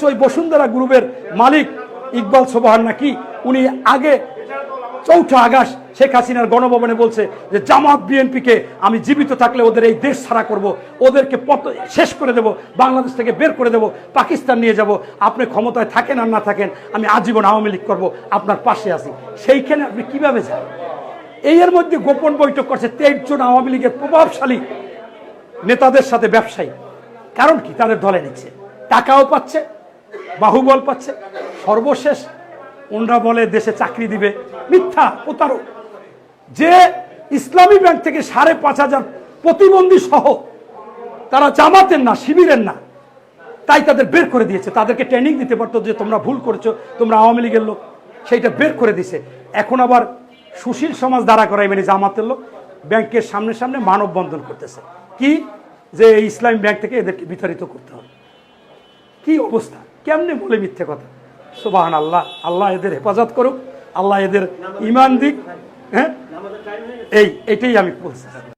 ওই বসুন্ধরা গ্রুপের মালিক ইকবাল সোবহান নাকি উনি আগে 4 আগস্ট শেখ হাসিনার গণভবনে বলছে যে জামাত বিএনপিকে আমি জীবিত থাকলে ওদের এই দেশ ছাড়া করব, ওদেরকে শেষ করে দেব, বাংলাদেশ থেকে বের করে দেব, পাকিস্তান নিয়ে যাব, আপনি ক্ষমতায় থাকেন আর না থাকেন আমি আজীবন আওয়ামী লীগ করবো, আপনার পাশে আছি। সেইখানে আপনি কিভাবে যান? এর মধ্যে গোপন বৈঠক করছে 23 জন আওয়ামী লীগের প্রভাবশালী নেতাদের সাথে ব্যবসায়ী। কারণ কি? তাদের দলে নিচ্ছে, টাকাও পাচ্ছে, বাহুবল পাচ্ছে। সর্বশেষ ওনরা বলে দেশে চাকরি দিবে, মিথ্যা প্রতারক। যে ইসলামী ব্যাংক থেকে 5,500 প্রতিবন্ধী সহ তারা জামাতের না, শিবিরের না, তাই তাদের বের করে দিয়েছে। তাদেরকে ট্রেনিং দিতে পারতো যে তোমরা ভুল করেছো, তোমরা আওয়ামী লীগের লোক, সেইটা বের করে দিছে। এখন আবার সুশীল সমাজ দাঁড়া করাই মানে জামাতের লোক ব্যাংকের সামনে সামনে মানববন্ধন করতেছে কি যে ইসলামী ব্যাংক থেকে এদেরকে বিতাড়িত করতে হবে। কি অবস্থা! কেমনে বলে মিথ্যে কথা! সুবহানাল্লাহ। আল্লাহ এদের হেফাজত করুক, আল্লাহ এদের ঈমান দিক। হ্যাঁ, এটাই আমি বলছি।